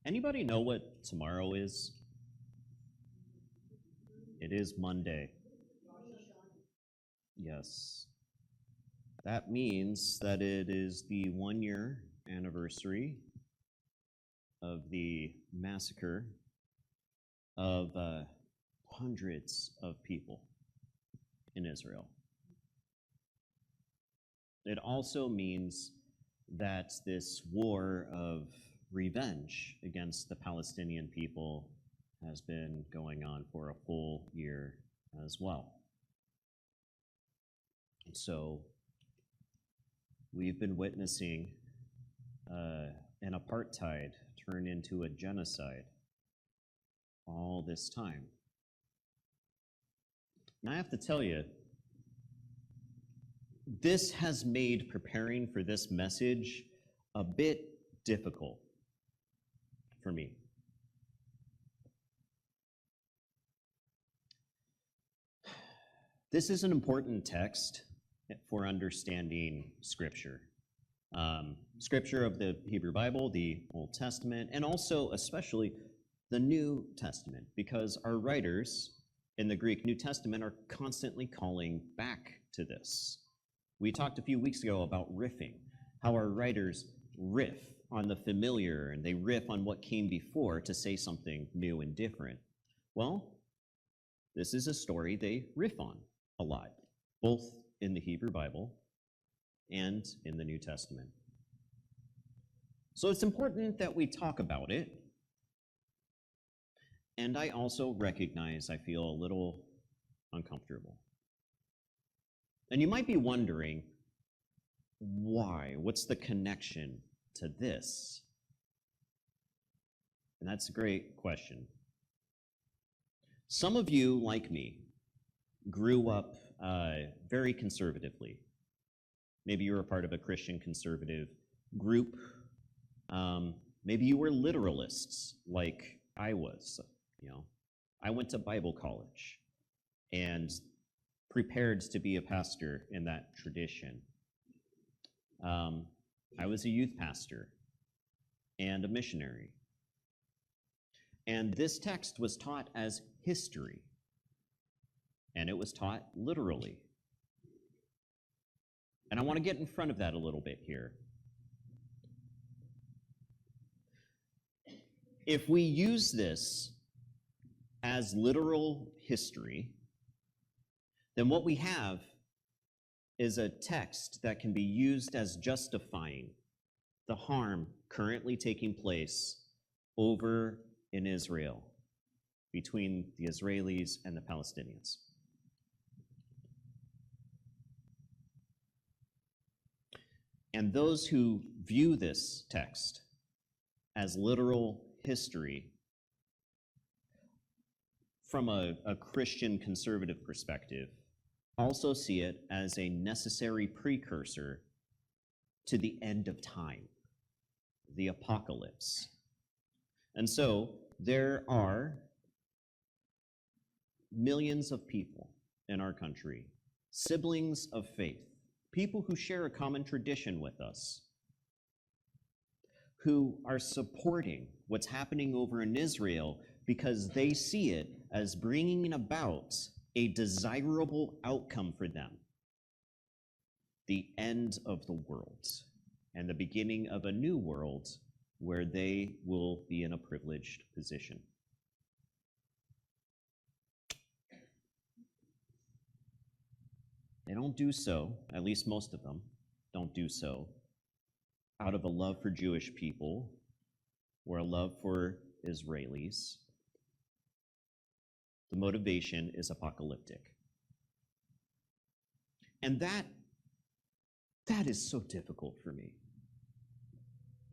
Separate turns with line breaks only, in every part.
Anybody know what tomorrow is? It is Monday. Yes. That means that it is the 1-year anniversary of the massacre of hundreds of people in Israel. It also means that this war of revenge against the Palestinian people has been going on for a full year as well. So we've been witnessing an apartheid turn into a genocide all this time. And I have to tell you, this has made preparing for this message a bit difficult for me. This is an important text for understanding Scripture. Scripture of the Hebrew Bible, the Old Testament, and also especially the New Testament, because our writers in the Greek New Testament are constantly calling back to this. We talked a few weeks ago about riffing, how our writers riff on the familiar and they riff on what came before to say something new and different. Well, this is a story they riff on a lot, both in the Hebrew Bible and in the New Testament. So it's important that we talk about it. And I also recognize I feel a little uncomfortable. And you might be wondering, why? What's the connection to this? And that's a great question. Some of you, like me, grew up very conservatively. Maybe you were a part of a Christian conservative group. Maybe you were literalists, like I was. I went to Bible college and prepared to be a pastor in that tradition. I was a youth pastor and a missionary. And this text was taught as history, and it was taught literally. And I want to get in front of that a little bit here. If we use this as literal history, then what we have is a text that can be used as justifying the harm currently taking place over in Israel between the Israelis and the Palestinians. And those who view this text as literal history from a Christian conservative perspective also see it as a necessary precursor to the end of time, the apocalypse. And so there are millions of people in our country, siblings of faith, people who share a common tradition with us, who are supporting what's happening over in Israel because they see it as bringing about a desirable outcome for them, the end of the world and the beginning of a new world where they will be in a privileged position. They don't do so, at least most of them don't do so, out of a love for Jewish people or a love for Israelis. The motivation is apocalyptic. And that is so difficult for me.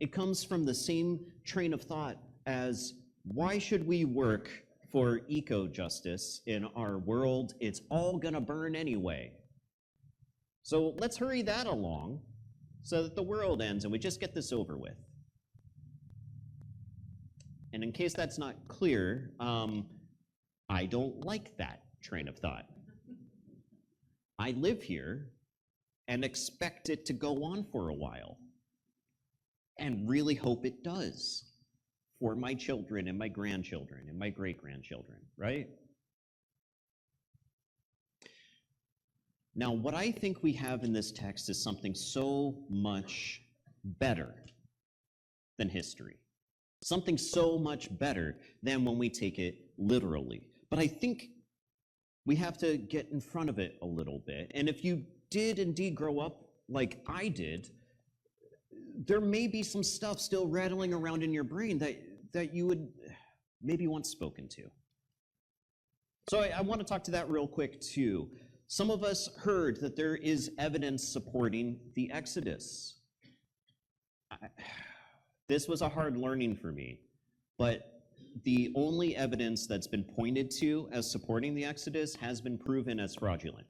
It comes from the same train of thought as, why should we work for eco-justice in our world? It's all gonna burn anyway. So let's hurry that along so that the world ends and we just get this over with. And in case that's not clear, I don't like that train of thought. I live here and expect it to go on for a while and really hope it does for my children and my grandchildren and my great-grandchildren, right? Now, what I think we have in this text is something so much better than history. Something so much better than when we take it literally. But I think we have to get in front of it a little bit. And if you did indeed grow up like I did, there may be some stuff still rattling around in your brain that you would maybe once spoken to. So I want to talk to that real quick too. Some of us heard that there is evidence supporting the Exodus. This was a hard learning for me, but the only evidence that's been pointed to as supporting the Exodus has been proven as fraudulent.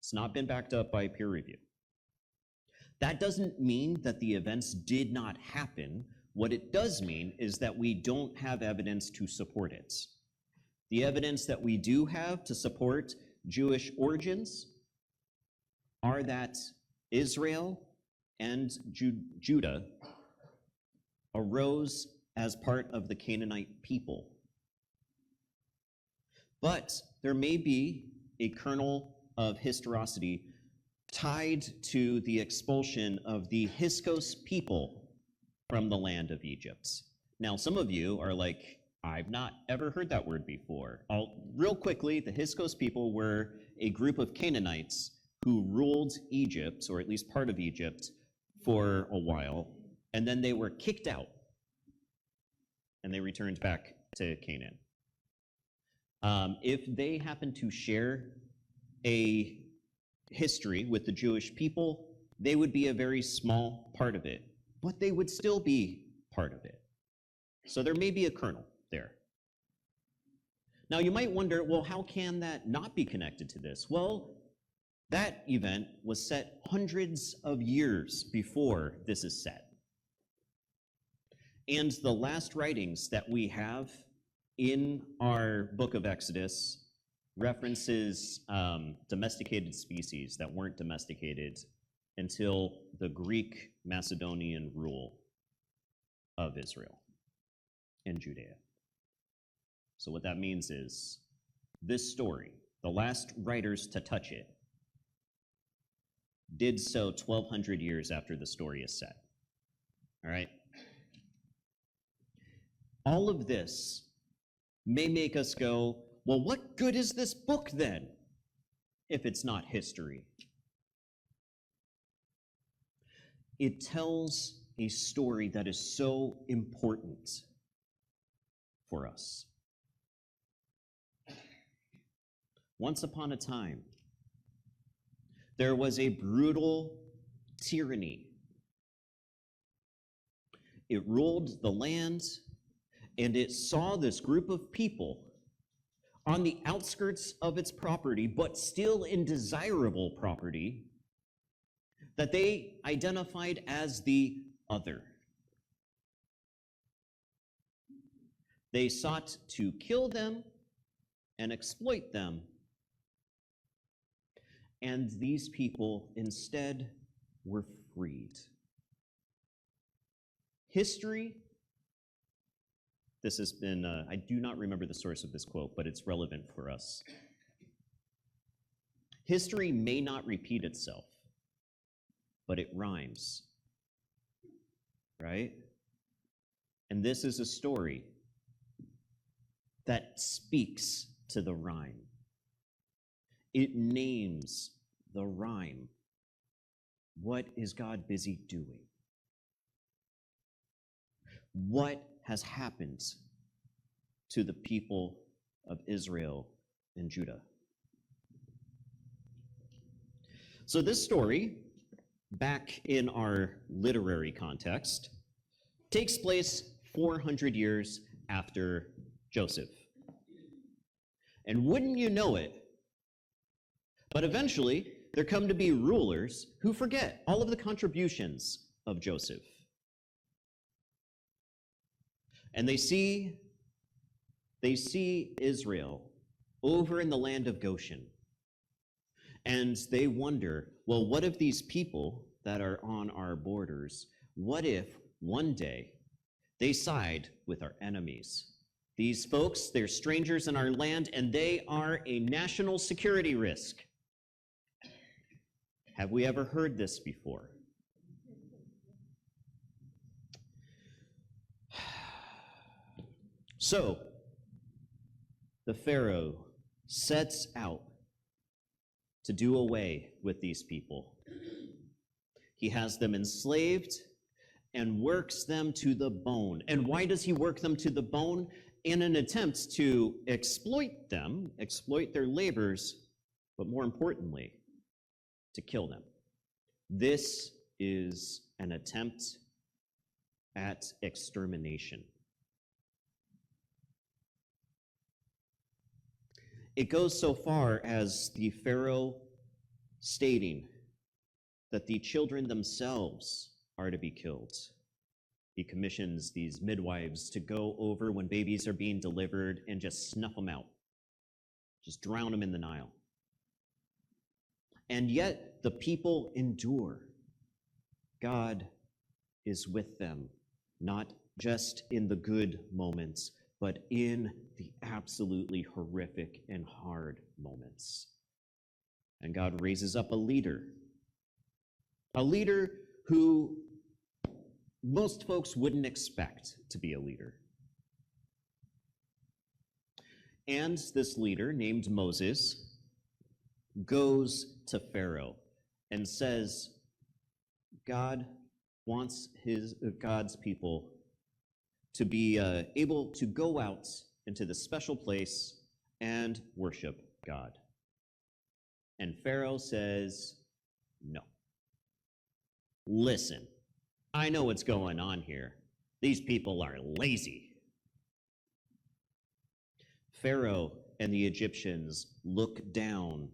It's not been backed up by peer review. That doesn't mean that the events did not happen. What it does mean is that we don't have evidence to support it. The evidence that we do have to support Jewish origins are that Israel and Judah arose as part of the Canaanite people. But there may be a kernel of historicity tied to the expulsion of the Hyksos people from the land of Egypt. Now, some of you are like, I've not ever heard that word before. Real quickly, the Hyksos people were a group of Canaanites who ruled Egypt, or at least part of Egypt, for a while, and then they were kicked out, and they returned back to Canaan. If they happen to share a history with the Jewish people, they would be a very small part of it, but they would still be part of it. So there may be a kernel there. Now you might wonder, well, how can that not be connected to this? Well, that event was set hundreds of years before this is set. And the last writings that we have in our book of Exodus references domesticated species that weren't domesticated until the Greek Macedonian rule of Israel and Judea. So what that means is this story, the last writers to touch it, did so 1,200 years after the story is set. All right? All of this may make us go, well, what good is this book then, if it's not history? It tells a story that is so important for us. Once upon a time, there was a brutal tyranny. It ruled the land, and it saw this group of people on the outskirts of its property, but still in desirable property, that they identified as the other. They sought to kill them and exploit them. And these people instead were freed. History, this has been, I do not remember the source of this quote, but it's relevant for us. History may not repeat itself, but it rhymes, right? And this is a story that speaks to the rhyme. It names the rhyme. What is God busy doing? What has happened to the people of Israel and Judah? So this story, back in our literary context, takes place 400 years after Joseph. And wouldn't you know it, but eventually, there come to be rulers who forget all of the contributions of Joseph. And they see Israel over in the land of Goshen. And they wonder, well, what if these people that are on our borders, what if one day They side with our enemies. These folks, they're strangers in our land, and they are a national security risk. Have we ever heard this before? So, the Pharaoh sets out to do away with these people. He has them enslaved and works them to the bone. And why does he work them to the bone? In an attempt to exploit them, exploit their labors, but more importantly, to kill them. This is an attempt at extermination. It goes so far as the Pharaoh stating that the children themselves are to be killed. He commissions these midwives to go over when babies are being delivered and just snuff them out, just drown them in the Nile. And yet the people endure. God is with them, not just in the good moments, but in the absolutely horrific and hard moments. And God raises up a leader who most folks wouldn't expect to be a leader. And this leader, named Moses, goes to Pharaoh and says, God wants God's people to be able to go out into the special place and worship God. And Pharaoh says, no. Listen, I know what's going on here. These people are lazy. Pharaoh and the Egyptians look down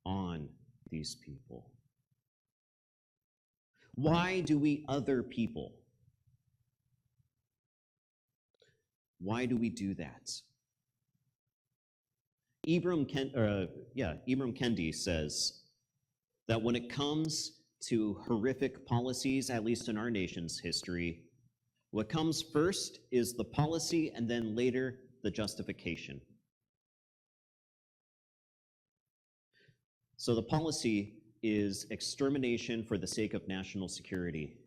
on these people. Why do we other people? Why do we do that? Ibram Kendi says that when it comes to horrific policies, at least in our nation's history, what comes first is the policy and then later the justification. So the policy is extermination for the sake of national security,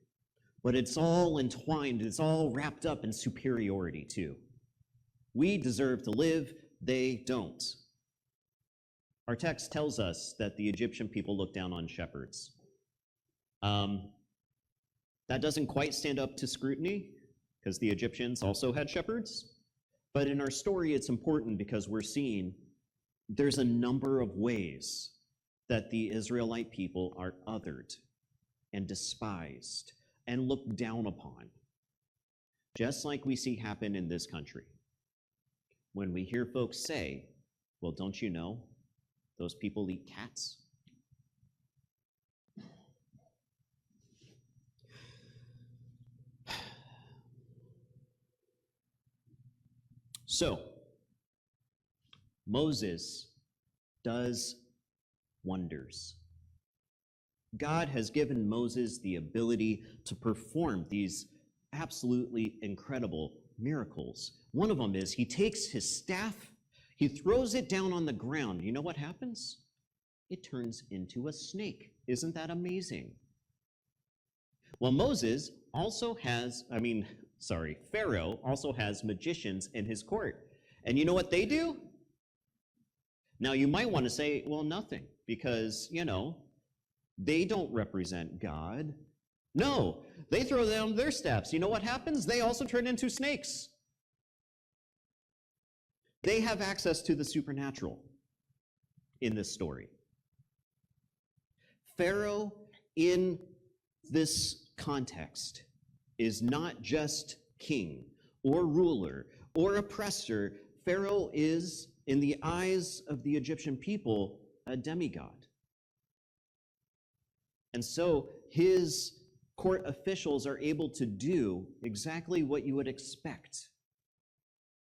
but it's all entwined, it's all wrapped up in superiority too. We deserve to live, they don't. Our text tells us that the Egyptian people look down on shepherds. That doesn't quite stand up to scrutiny, because the Egyptians also had shepherds. But in our story, it's important because we're seeing there's a number of ways that the Israelite people are othered and despised and looked down upon, just like we see happen in this country. When we hear folks say, well, don't you know, those people eat cats? So, Moses does wonders. God has given Moses the ability to perform these absolutely incredible miracles. One of them is he takes his staff, he throws it down on the ground. You know what happens? It turns into a snake. Isn't that amazing? Well, Pharaoh also has magicians in his court. And you know what they do? Now, you might want to say, well, nothing, because, they don't represent God. No, they throw down their staffs. You know what happens? They also turn into snakes. They have access to the supernatural in this story. Pharaoh, in this context, is not just king or ruler or oppressor. Pharaoh is, in the eyes of the Egyptian people, a demigod. And so his court officials are able to do exactly what you would expect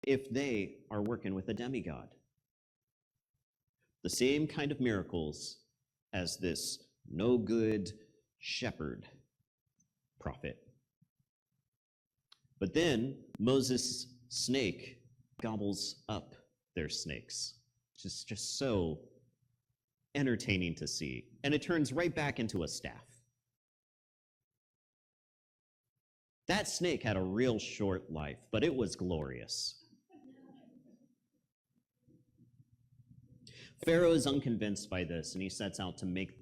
if they are working with a demigod. The same kind of miracles as this no good shepherd prophet. But then Moses' snake gobbles up their snakes. Just so entertaining to see. And it turns right back into a staff. That snake had a real short life, but it was glorious. Pharaoh is unconvinced by this, and he sets out to make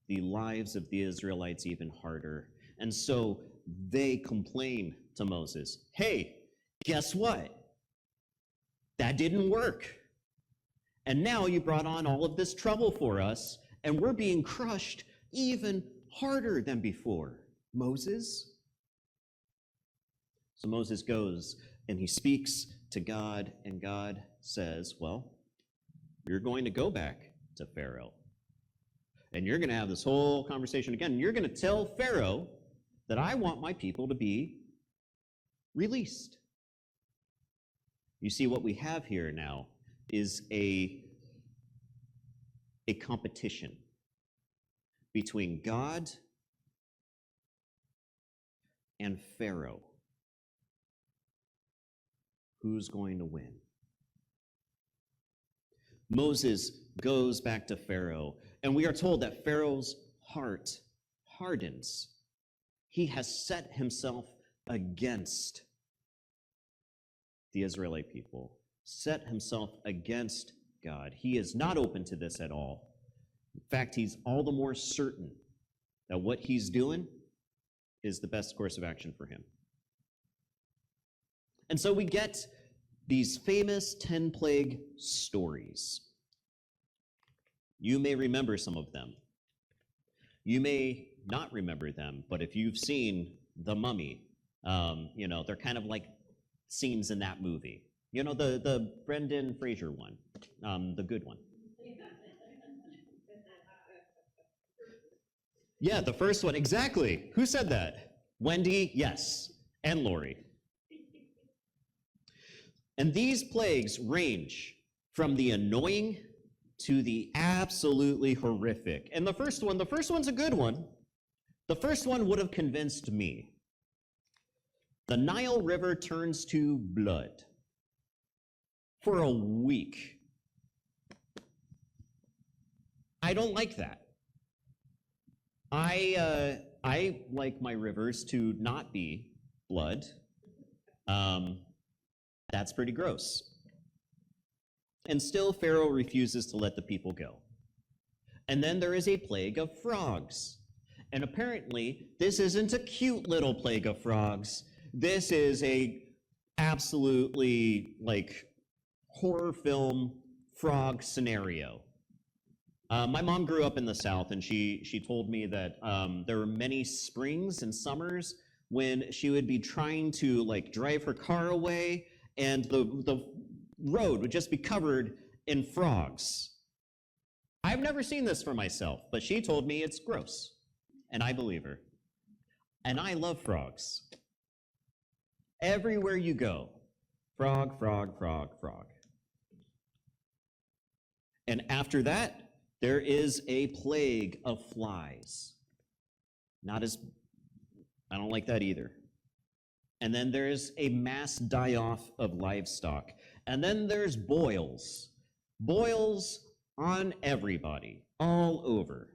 the lives of the Israelites even harder. And so they complain to Moses, hey, guess what? That didn't work. And now you brought on all of this trouble for us, and we're being crushed even harder than before. Moses? So Moses goes and he speaks to God, and God says, well, you're going to go back to Pharaoh. And you're going to have this whole conversation again. You're going to tell Pharaoh that I want my people to be released. You see, what we have here now is a competition between God and Pharaoh. Who's going to win? Moses goes back to Pharaoh, and we are told that Pharaoh's heart hardens. He has set himself against the Israelite people, set himself against God. He is not open to this at all. In fact, he's all the more certain that what he's doing is the best course of action for him. And so we get these famous 10-plague stories. You may remember some of them. You may not remember them, but if you've seen The Mummy, they're kind of like scenes in that movie. You know, the Brendan Fraser one, the good one. Yeah, the first one, exactly. Who said that? Wendy, yes, and Lori. And these plagues range from the annoying to the absolutely horrific. And the first one's a good one. The first one would have convinced me. The Nile River turns to blood for a week. I don't like that. I like my rivers to not be blood. That's pretty gross. And still, Pharaoh refuses to let the people go. And then there is a plague of frogs. And apparently, this isn't a cute little plague of frogs. This is a absolutely, horror film frog scenario. My mom grew up in the South, and she told me that there were many springs and summers when she would be trying to, drive her car away, and the road would just be covered in frogs. I've never seen this for myself, but she told me it's gross, and I believe her. And I love frogs. Everywhere you go, frog, frog, frog, frog. And after that, there is a plague of flies. I don't like that either. And then there's a mass die-off of livestock. And then there's boils. Boils on everybody, all over.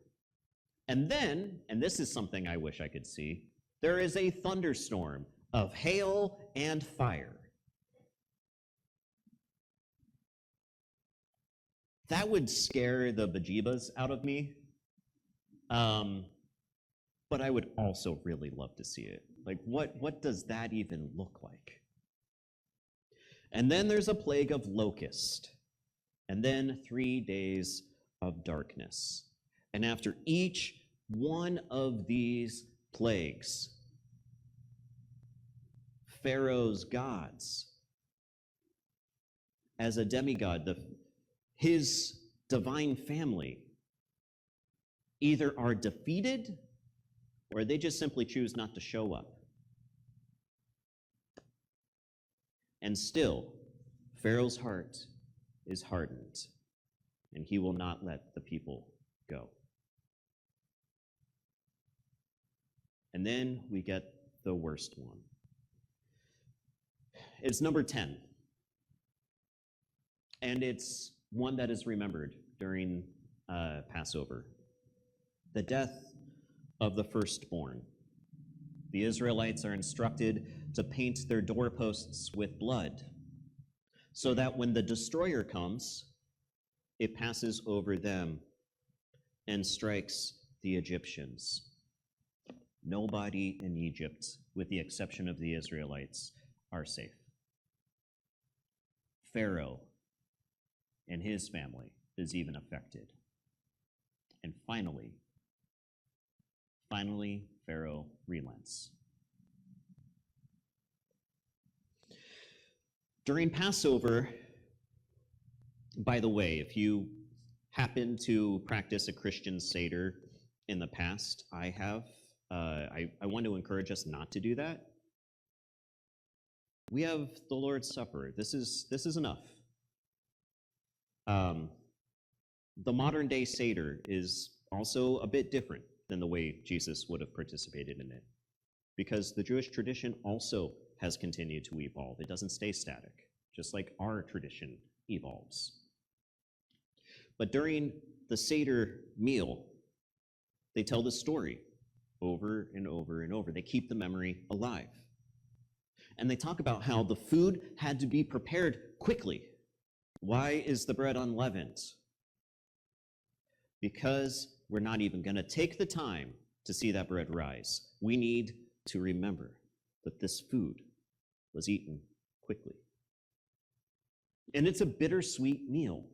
And then, and this is something I wish I could see, there is a thunderstorm of hail and fire. That would scare the bejeebas out of me. But I would also really love to see it. What does that even look like? And then there's a plague of locust. And then 3 days of darkness. And after each one of these plagues, Pharaoh's gods, as a demigod, his divine family, either are defeated or they just simply choose not to show up. And still, Pharaoh's heart is hardened, and he will not let the people go. And then we get the worst one. It's number 10. And it's one that is remembered during Passover. The death of the firstborn. The Israelites are instructed to paint their doorposts with blood, so that when the destroyer comes, it passes over them and strikes the Egyptians. Nobody in Egypt, with the exception of the Israelites, are safe. Pharaoh and his family is even affected. And finally, Pharaoh relents. During Passover, by the way, if you happen to practice a Christian Seder in the past, I have. I want to encourage us not to do that. We have the Lord's Supper. This is enough. The modern day Seder is also a bit different than the way Jesus would have participated in it, because the Jewish tradition also has continued to evolve. It doesn't stay static, just like our tradition evolves. But during the Seder meal, they tell the story over and over and over. They keep the memory alive. And they talk about how the food had to be prepared quickly. Why is the bread unleavened? Because we're not even going to take the time to see that bread rise. We need to remember that this food was eaten quickly. And it's a bittersweet meal.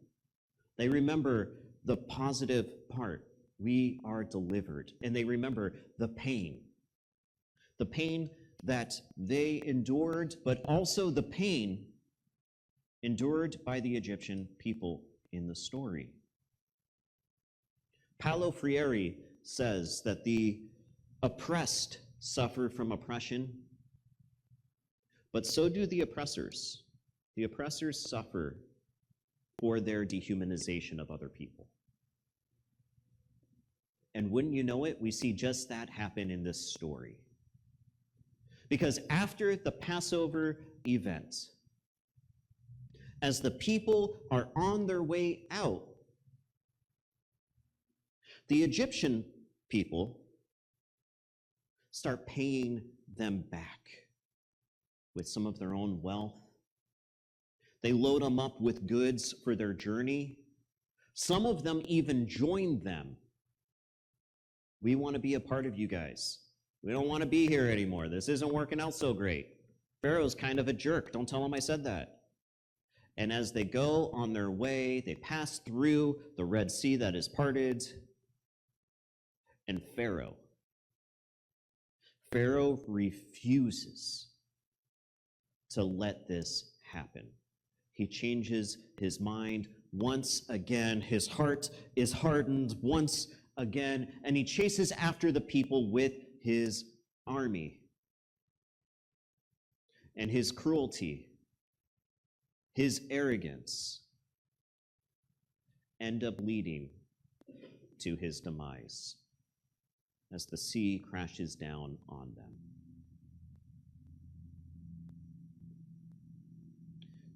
They remember the positive part. We are delivered. And they remember the pain that they endured, but also the pain endured by the Egyptian people in the story. Paulo Freire says that the oppressed suffer from oppression, but so do the oppressors. The oppressors suffer for their dehumanization of other people. And wouldn't you know it, we see just that happen in this story. Because after the Passover event, as the people are on their way out, the Egyptian people start paying them back with some of their own wealth. They load them up with goods for their journey. Some of them even join them. We want to be a part of you guys. We don't want to be here anymore. This isn't working out so great. Pharaoh's kind of a jerk. Don't tell him I said that. And as they go on their way, they pass through the Red Sea that is parted. And Pharaoh refuses to let this happen. He changes his mind once again. His heart is hardened once again, and he chases after the people with his army. And his cruelty, his arrogance, end up leading to his demise as the sea crashes down on them.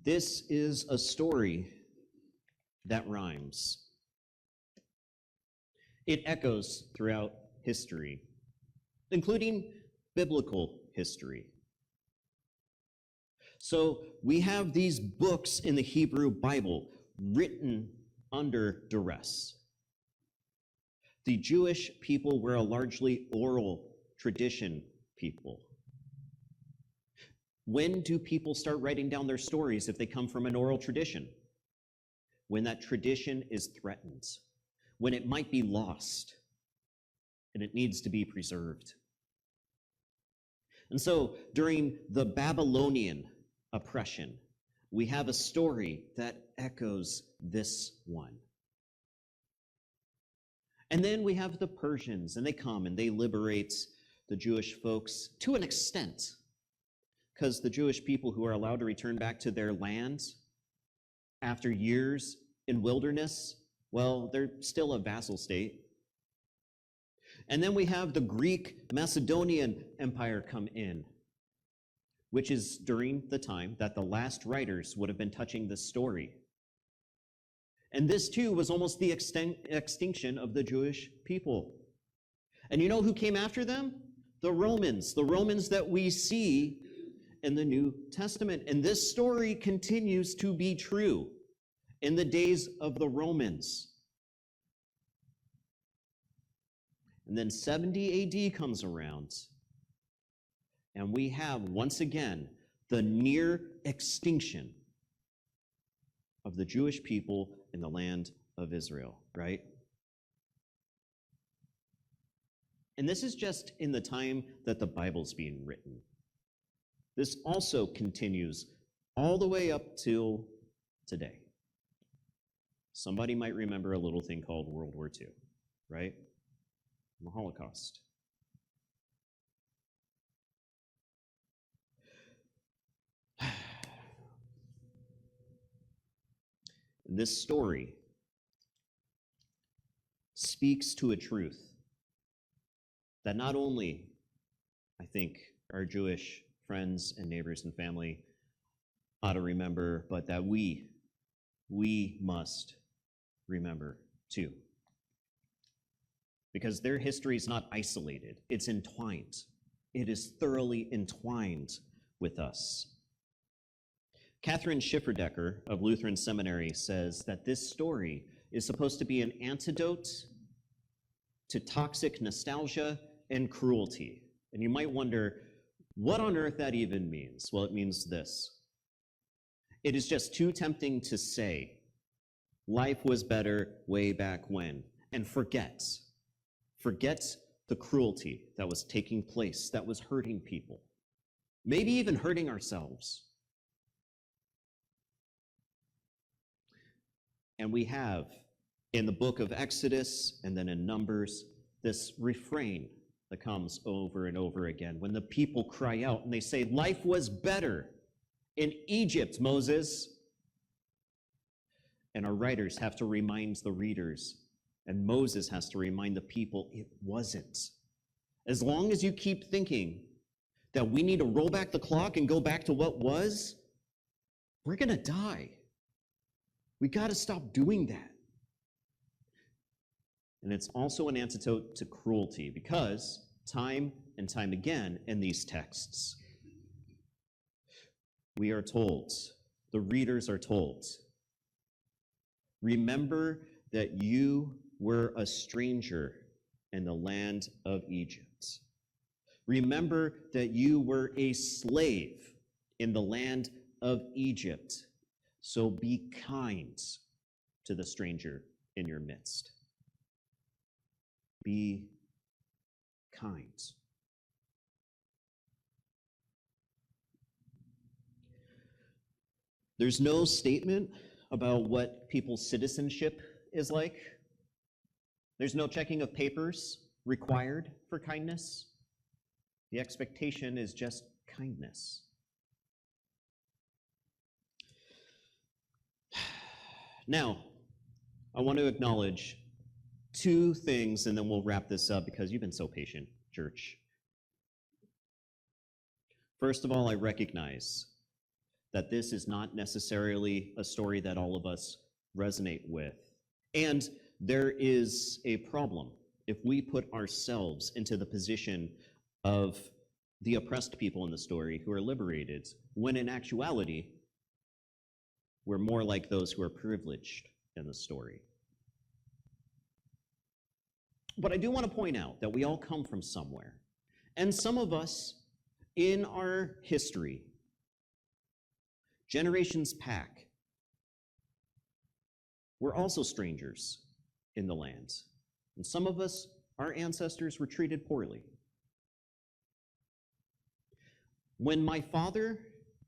This is a story that rhymes. It echoes throughout history, including biblical history. So we have these books in the Hebrew Bible written under duress. The Jewish people were a largely oral tradition people. When do people start writing down their stories if they come from an oral tradition? When that tradition is threatened, when it might be lost, and it needs to be preserved. And so during the Babylonian oppression, we have a story that echoes this one. And then we have the Persians, and they come and they liberate the Jewish folks to an extent, because the Jewish people who are allowed to return back to their land after years in wilderness, well, they're still a vassal state. And then we have the Greek Macedonian Empire come in. which is during the time that the last writers would have been touching this story. And this too was almost the extinction of the Jewish people. And you know who came after them? The Romans that we see in the New Testament. And this story continues to be true in the days of the Romans. And then 70 AD comes around, and we have, once again, the near extinction of the Jewish people in the land of Israel, right? And this is just in the time that the Bible's being written. This also continues all the way up till today. Somebody might remember a little thing called World War II, right? The Holocaust. This story speaks to a truth that not only, I think, our Jewish friends and neighbors and family ought to remember, but that we must remember too. Because their history is not isolated, it's entwined. It is thoroughly entwined with us. Catherine Schifferdecker of Lutheran Seminary says that this story is supposed to be an antidote to toxic nostalgia and cruelty. And you might wonder, what on earth that even means? Well, it means this. It is just too tempting to say, life was better way back when, and forget the cruelty that was taking place, that was hurting people, maybe even hurting ourselves. And we have in the book of Exodus and then in Numbers this refrain that comes over and over again when the people cry out and they say, life was better in Egypt, Moses. And our writers have to remind the readers, and Moses has to remind the people, it wasn't. As long as you keep thinking that we need to roll back the clock and go back to what was, we're going to die. We got to stop doing that. And it's also an antidote to cruelty, because time and time again in these texts, we are told, the readers are told, remember that you were a stranger in the land of Egypt. Remember that you were a slave in the land of Egypt. So be kind to the stranger in your midst. Be kind. There's no statement about what people's citizenship is like. There's no checking of papers required for kindness. The expectation is just kindness. Now, I want to acknowledge two things, and then we'll wrap this up because you've been so patient, church. First of all, I recognize that this is not necessarily a story that all of us resonate with. And there is a problem if we put ourselves into the position of the oppressed people in the story who are liberated, when in actuality, we're more like those who are privileged in the story. But I do want to point out that we all come from somewhere. And some of us in our history, generations back, we're also strangers in the land. And some of us, our ancestors were treated poorly. When my father,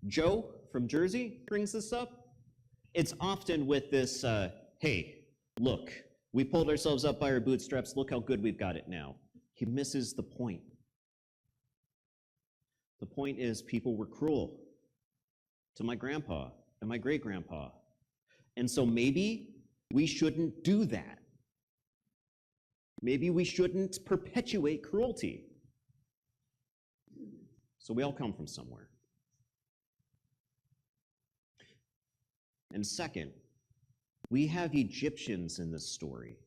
Joe from Jersey, brings this up, it's often with this, hey, look, we pulled ourselves up by our bootstraps, look how good we've got it now. He misses the point. The point is people were cruel to my grandpa and my great-grandpa. And so maybe we shouldn't do that. Maybe we shouldn't perpetuate cruelty. So we all come from somewhere. And second, we have Egyptians in this story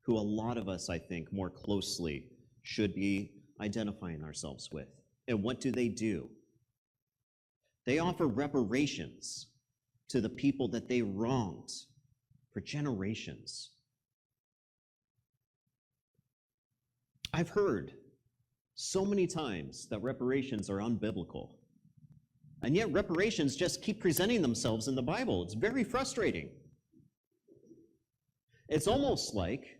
who a lot of us, I think, more closely should be identifying ourselves with. And what do? They offer reparations to the people that they wronged for generations. I've heard so many times that reparations are unbiblical. And yet reparations just keep presenting themselves in the Bible. It's very frustrating. It's almost like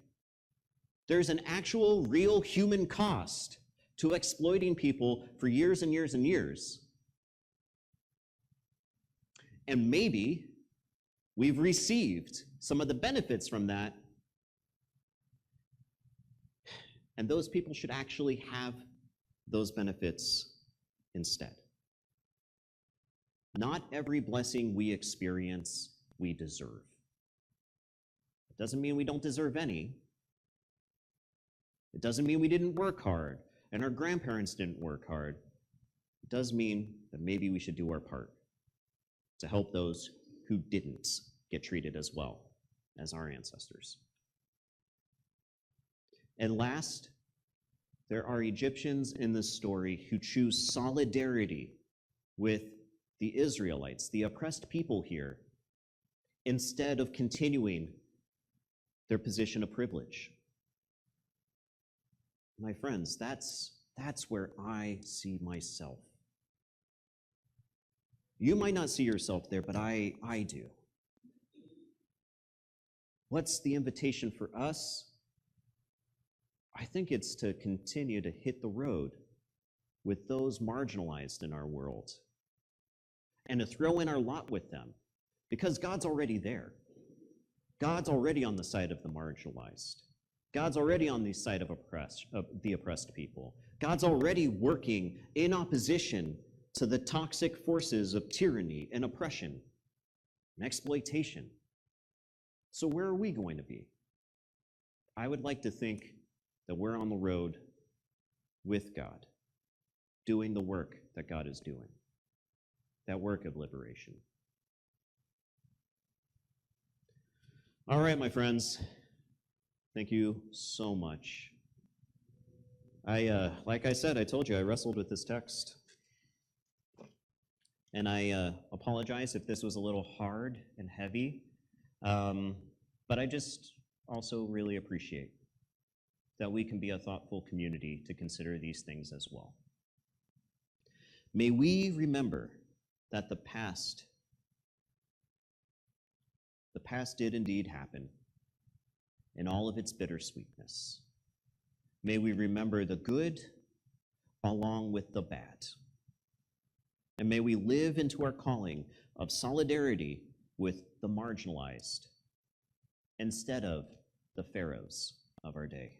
there's an actual, real human cost to exploiting people for years and years and years. And maybe we've received some of the benefits from that, and those people should actually have those benefits instead. Not every blessing we experience, we deserve. It doesn't mean we don't deserve any. It doesn't mean we didn't work hard and our grandparents didn't work hard. It does mean that maybe we should do our part to help those who didn't get treated as well as our ancestors. And last, there are Egyptians in this story who choose solidarity with the Israelites, the oppressed people here, instead of continuing their position of privilege. My friends, that's where I see myself. You might not see yourself there, but I do. What's the invitation for us? I think it's to continue to hit the road with those marginalized in our world and to throw in our lot with them, because God's already there. God's already on the side of the marginalized. God's already on the side of the oppressed people. God's already working in opposition to the toxic forces of tyranny and oppression and exploitation. So where are we going to be? I would like to think that we're on the road with God, doing the work that God is doing, that work of liberation. All right, my friends, thank you so much. Like I said, I told you I wrestled with this text. And I apologize if this was a little hard and heavy, but I just also really appreciate that we can be a thoughtful community to consider these things as well. May we remember that the past did indeed happen in all of its bittersweetness. May we remember the good along with the bad. And may we live into our calling of solidarity with the marginalized instead of the pharaohs of our day.